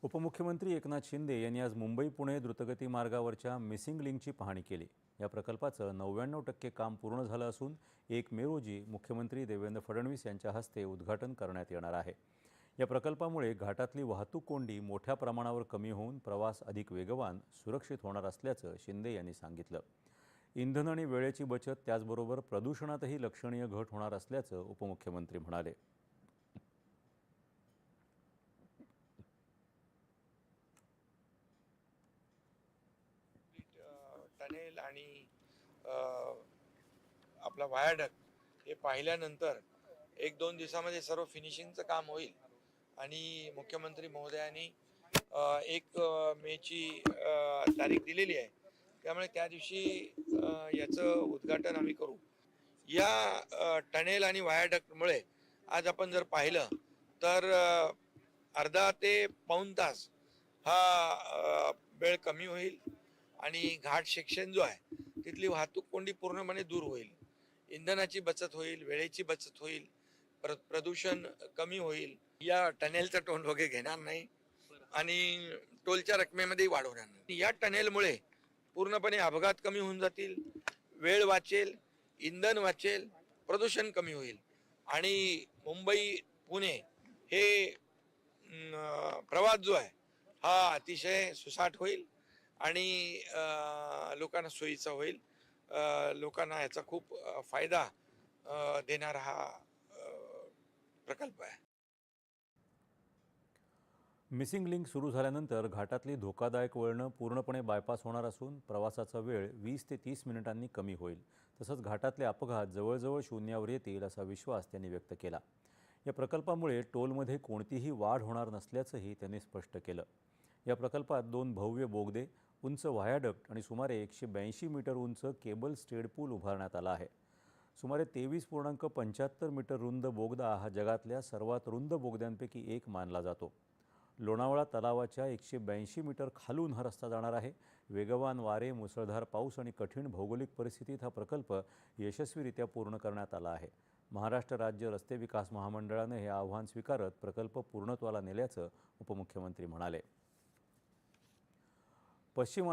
उपमुख्यमंत्री एकनाथ शिंदे यांनी आज मुंबई-पुणे द्रुतगती मार्गावरच्या मिसिंग लिंकची पाहणी केली। या प्रकल्पाचं 99% काम पूर्ण झालं असून 1 मे रोजी मुख्यमंत्री देवेंद्र फडणवीस यांच्या हस्ते उद्घाटन करण्यात येणार आहे। या प्रकल्पामुळे घाटातली वाहतूक कोंडी मोठ्या प्रमाणावर कमी होऊन प्रवास अधिक वेगवान, सुरक्षित होणार असल्याचं शिंदे यांनी सांगितलं। इंधन आणि वेळेची बचत त्याचबरोबर प्रदूषणातही लक्षणीय घट होणार असल्याचं उपमुख्यमंत्री म्हणाले। टनेल आणि आपला व्हायाडक्ट हे पाहिल्यानंतर 1-2 दिवसामध्ये सर्व फिनिशिंगचं काम होईल आणि मुख्यमंत्री महोदयांनी 1 मेची तारीख दिलेली आहे। त्यामुळे त्या दिवशी याचं उद्घाटन आम्ही करू। या टनेल आणि व्हायाडक्टमुळे आज आपण जर पाहिलं तर अर्धा ते पाऊण तास हा वेळ कमी होईल आणि घाट सेक्शन जो आहे तिथली वाहतूक कोंडी पूर्णपणे दूर होईल। इंधनाची बचत होईल, वेळेची बचत होईल, प्रदूषण कमी होईल। या टनेलचा टोल वगैरे घेणार नाही आणि टोलच्या रकमेमध्ये वाढ होणार नाही। या टनेलमुळे पूर्णपणे अपघात कमी होऊन जातील, वेळ वाचेल, इंधन वाचेल, प्रदूषण कमी होईल आणि मुंबई पुणे हे प्रवास जो आहे हा अतिशय सुसाट होईल आणि लोकांना सोयीचा होईल। लोकांना याचा खूप फायदा देणारा हा प्रकल्प आहे। मिसिंग लिंक सुरू झाल्यानंतर घाटातली धोकादायक वळणं पूर्णपणे बायपास होणार असून प्रवासाचा वेळ 20 ते 30 मिनिटांनी कमी होईल। तसंच घाटातले अपघात जवळजवळ शून्यावर येतील असा विश्वास त्यांनी व्यक्त केला। या प्रकल्पामुळे टोलमध्ये कोणतीही वाढ होणार नसल्याचंही त्यांनी स्पष्ट केलं। या प्रकल्पात 2 भव्य बोगदे, उंच व्हायाडक्ट आणि सुमारे 182 मीटर उंच केबल स्टेड पूल उभारण्यात आला आहे। सुमारे 23.75 मीटर रुंद बोगदा हा जगातल्या सर्वात रुंद बोगद्यांपैकी एक मानला जातो। लोणावळा तलावाच्या 182 मीटर खालून हा रस्ता जाणार आहे। वेगवान वारे, मुसळधार पाऊस आणि कठीण भौगोलिक परिस्थितीत हा प्रकल्प यशस्वीरित्या पूर्ण करण्यात आला आहे। महाराष्ट्र राज्य रस्ते विकास महामंडळाने हे आव्हान स्वीकारत प्रकल्प पूर्णत्वाला नेल्याचं उपमुख्यमंत्री म्हणाले। पश्चिम